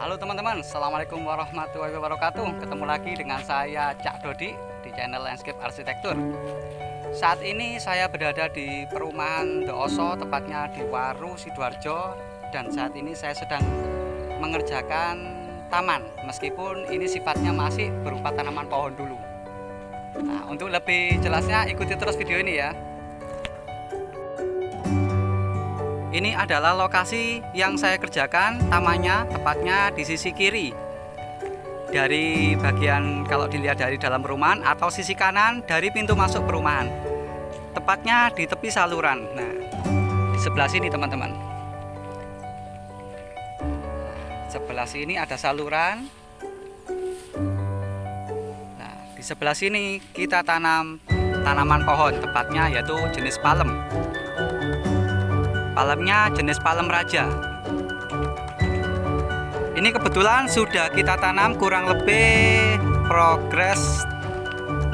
Halo teman-teman, Assalamualaikum warahmatullahi wabarakatuh. Ketemu lagi dengan saya Cak Dodi di channel Landscape Arsitektur. Saat ini saya berada di perumahan The Oso, tepatnya di Waru, Sidoarjo. Dan saat ini saya sedang mengerjakan taman, meskipun ini sifatnya masih berupa tanaman pohon dulu. Nah, untuk lebih jelasnya ikuti terus video ini ya. Ini adalah lokasi yang saya kerjakan tamannya, tepatnya di sisi kiri dari bagian, kalau dilihat dari dalam perumahan, atau sisi kanan dari pintu masuk perumahan, tepatnya di tepi saluran. Nah, di sebelah sini teman-teman, sebelah sini ada saluran. Nah, di sebelah sini kita tanam tanaman pohon, tepatnya yaitu jenis palem. Palemnya jenis palem raja. Ini kebetulan sudah kita tanam kurang lebih progres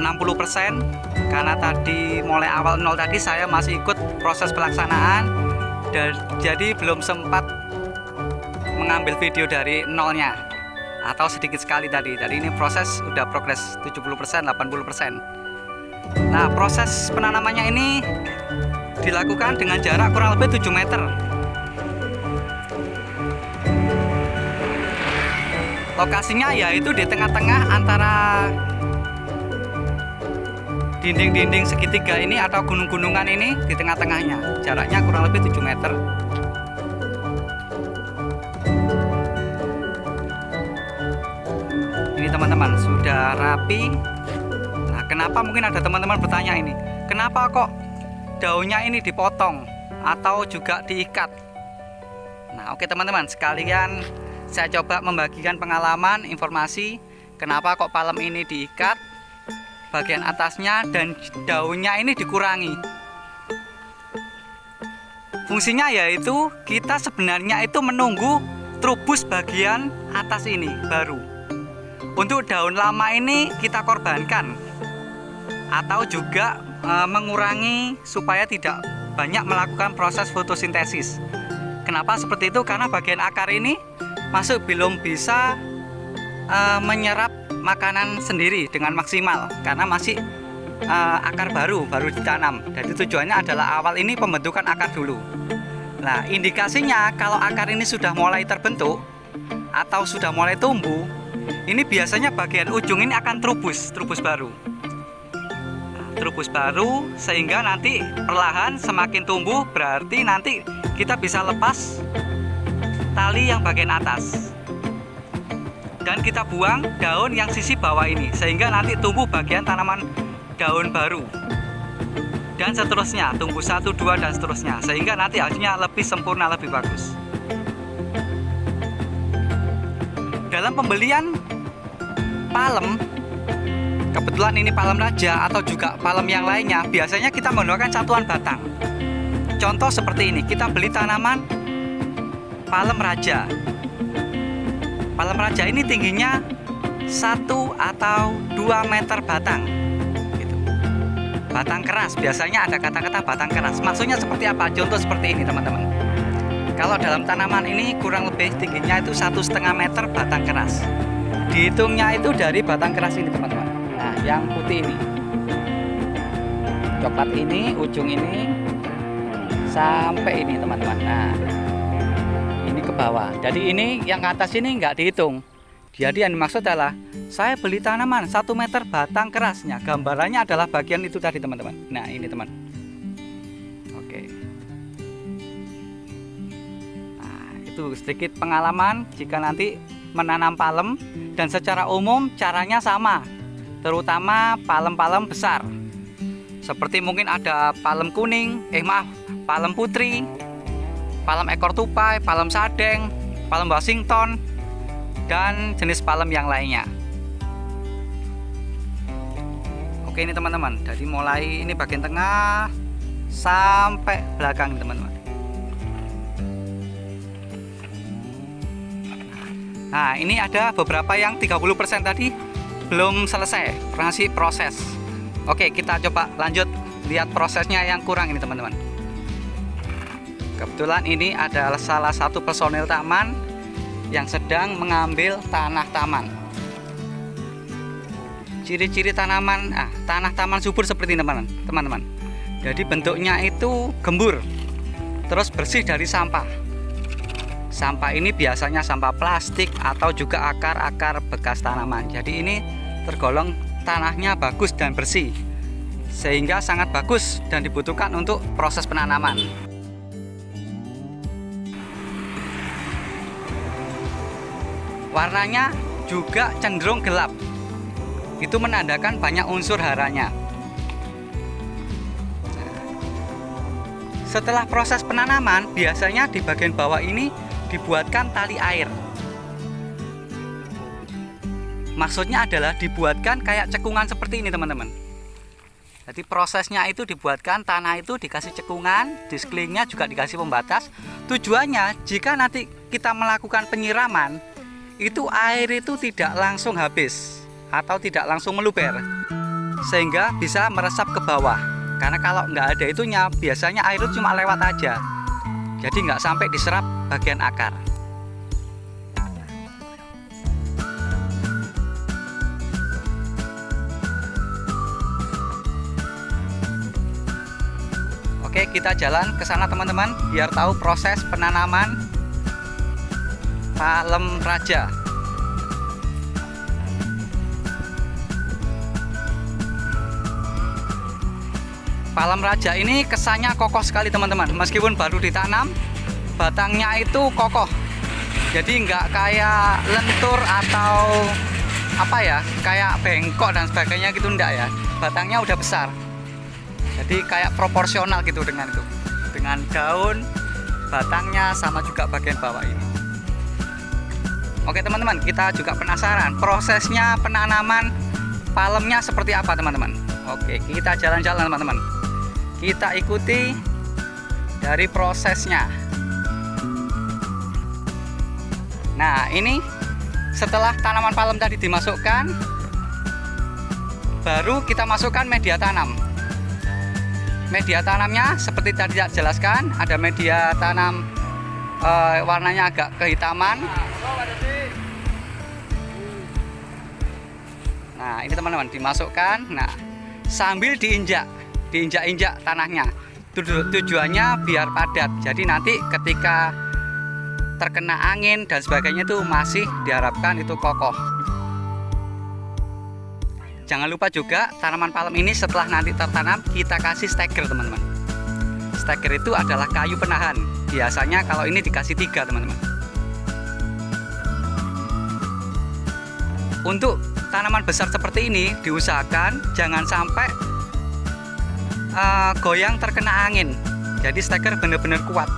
60%, karena tadi mulai awal nol tadi saya masih ikut proses pelaksanaan, dan jadi belum sempat mengambil video dari nolnya atau sedikit sekali tadi. Jadi ini proses udah progres 70%, 80%. Nah, proses penanamannya ini dilakukan dengan jarak kurang lebih 7 meter. Lokasinya yaitu di tengah-tengah antara dinding-dinding segitiga ini atau gunung-gunungan ini, di tengah-tengahnya. Jaraknya kurang lebih 7 meter. Ini teman-teman sudah rapi. Nah, kenapa mungkin ada teman-teman bertanya ini, kenapa kok daunnya ini dipotong atau juga diikat? Nah, oke teman-teman, sekalian saya coba membagikan pengalaman, informasi kenapa kok palem ini diikat bagian atasnya dan daunnya ini dikurangi. Fungsinya yaitu kita sebenarnya itu menunggu trubus bagian atas ini baru. Untuk daun lama ini kita korbankan, atau juga mengurangi supaya tidak banyak melakukan proses fotosintesis. Kenapa seperti itu? Karena bagian akar ini masuk belum bisa menyerap makanan sendiri dengan maksimal, karena masih akar baru ditanam. Jadi tujuannya adalah awal ini pembentukan akar dulu. Nah, indikasinya kalau akar ini sudah mulai terbentuk atau sudah mulai tumbuh, ini biasanya bagian ujung ini akan trubus baru, sehingga nanti perlahan semakin tumbuh, berarti nanti kita bisa lepas tali yang bagian atas dan kita buang daun yang sisi bawah ini, sehingga nanti tumbuh bagian tanaman daun baru, dan seterusnya, tumbuh 1, 2 dan seterusnya, sehingga nanti hasilnya lebih sempurna, lebih bagus. Dalam pembelian palem, kebetulan ini palem raja atau juga palem yang lainnya, biasanya kita menggunakan satuan batang. Contoh seperti ini, kita beli tanaman palem raja. Palem raja ini tingginya 1 atau 2 meter batang gitu. Batang keras, biasanya ada kata-kata batang keras. Maksudnya seperti apa? Contoh seperti ini teman-teman. Kalau dalam tanaman ini kurang lebih tingginya itu 1,5 meter batang keras. Dihitungnya itu dari batang keras ini teman-teman. Nah, yang putih ini, coklat ini, ujung ini sampai ini teman-teman. Nah, ini ke bawah. Jadi ini yang ke atas ini nggak dihitung. Jadi yang dimaksud adalah saya beli tanaman 1 meter batang kerasnya. Gambarannya adalah bagian itu tadi teman-teman. Nah, ini teman. Oke. Nah, itu sedikit pengalaman jika nanti menanam palem, dan secara umum caranya sama, terutama palem-palem besar. Seperti mungkin ada palem kuning, palem putri, palem ekor tupai, palem sadeng, palem Washington, dan jenis palem yang lainnya. Oke, ini teman-teman, dari mulai ini bagian tengah sampai belakang teman-teman. Nah, ini ada beberapa yang 30% tadi belum selesai, masih proses. Oke, kita coba lanjut lihat prosesnya yang kurang ini teman-teman. Kebetulan ini adalah salah satu personil taman yang sedang mengambil tanah taman. Ciri-ciri tanaman, tanah taman subur seperti ini teman-teman. Jadi bentuknya itu gembur, terus bersih dari sampah. Sampah ini biasanya sampah plastik atau juga akar-akar bekas tanaman. Jadi ini tergolong tanahnya bagus dan bersih, sehingga sangat bagus dan dibutuhkan untuk proses penanaman. Warnanya juga cenderung gelap. Itu menandakan banyak unsur haranya. Setelah proses penanaman, biasanya di bagian bawah ini dibuatkan tali air. Maksudnya adalah dibuatkan kayak cekungan seperti ini teman-teman. Jadi prosesnya itu dibuatkan, tanah itu dikasih cekungan, di sekelilingnya juga dikasih pembatas. Tujuannya jika nanti kita melakukan penyiraman, itu air itu tidak langsung habis atau tidak langsung meluber, sehingga bisa meresap ke bawah. Karena kalau nggak ada itunya, biasanya air itu cuma lewat aja, jadi nggak sampai diserap bagian akar. Oke, kita jalan ke sana teman-teman, biar tahu proses penanaman palem raja. Palem raja ini kesannya kokoh sekali teman-teman. Meskipun baru ditanam, batangnya itu kokoh. Jadi nggak kayak lentur atau apa ya, kayak bengkok dan sebagainya gitu, enggak ya. Batangnya udah besar. Jadi kayak proporsional gitu dengan itu. Dengan daun, batangnya sama juga bagian bawah ini. Oke teman-teman, kita juga penasaran prosesnya penanaman palemnya seperti apa teman-teman. Oke, kita jalan-jalan teman-teman. Kita ikuti dari prosesnya. Nah, ini setelah tanaman palem tadi dimasukkan, baru kita masukkan media tanam. Media tanamnya seperti tadi saya jelaskan, ada media tanam warnanya agak kehitaman. Nah, ini teman-teman dimasukkan. Nah, sambil diinjak-injak tanahnya. Tujuannya biar padat. Jadi nanti ketika terkena angin dan sebagainya itu masih diharapkan itu kokoh. Jangan lupa juga tanaman palem ini setelah nanti tertanam kita kasih steker teman-teman. Steker itu adalah kayu penahan. Biasanya kalau ini dikasih 3 teman-teman. Untuk tanaman besar seperti ini diusahakan jangan sampai goyang terkena angin. Jadi steker benar-benar kuat.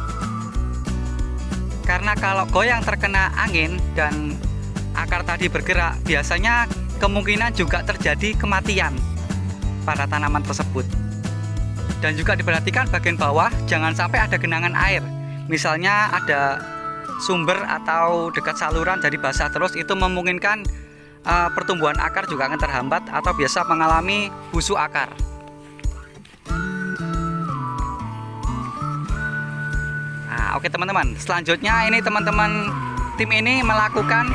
Karena kalau goyang terkena angin dan akar tadi bergerak, biasanya kemungkinan juga terjadi kematian pada tanaman tersebut. Dan juga diperhatikan bagian bawah jangan sampai ada genangan air. Misalnya ada sumber atau dekat saluran jadi basah terus, itu memungkinkan pertumbuhan akar juga akan terhambat atau biasa mengalami busuk akar. Nah, oke teman-teman, selanjutnya ini teman-teman tim ini melakukan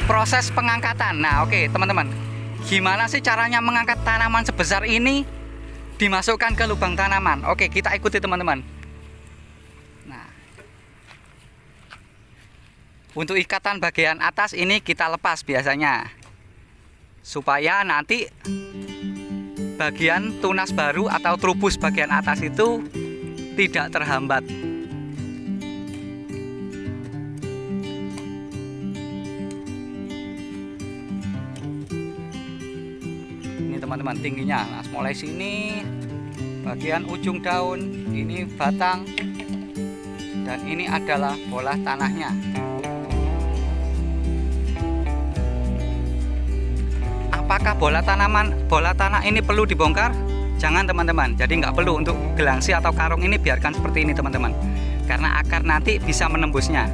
proses pengangkatan. Nah, oke teman-teman, gimana sih caranya mengangkat tanaman sebesar ini dimasukkan ke lubang tanaman? Oke, kita ikuti teman-teman. Nah, untuk ikatan bagian atas ini kita lepas biasanya, supaya nanti bagian tunas baru atau trubus bagian atas itu tidak terhambat. Ini teman-teman tingginya. Nah, mulai sini bagian ujung daun, ini batang, dan ini adalah bola tanahnya. Apakah bola tanah ini perlu dibongkar? Jangan teman-teman, jadi nggak perlu. Untuk gelangsi atau karung ini biarkan seperti ini teman-teman, karena akar nanti bisa menembusnya.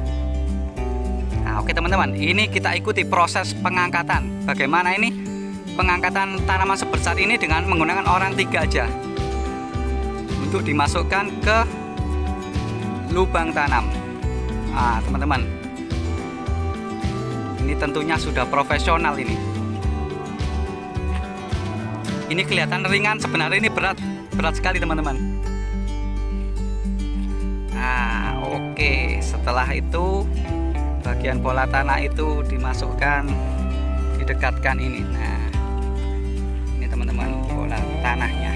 Nah, oke teman-teman, ini kita ikuti proses pengangkatan. Bagaimana ini pengangkatan tanaman sebesar ini dengan menggunakan orang 3 aja untuk dimasukkan ke lubang tanam. Nah teman-teman, Ini tentunya sudah profesional ini. Ini kelihatan ringan, sebenarnya ini berat sekali teman-teman. Nah, oke. Setelah itu bagian bola tanah itu dimasukkan, didekatkan ini. Nah, ini teman-teman bola tanahnya.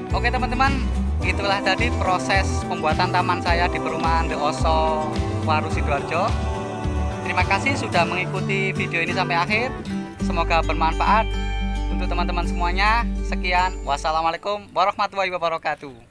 Oke teman-teman, itulah tadi proses pembuatan taman saya di perumahan The Oso, Waru Sidoarjo. Terima kasih sudah mengikuti video ini sampai akhir. Semoga bermanfaat untuk teman-teman semuanya. Sekian, wassalamualaikum warahmatullahi wabarakatuh.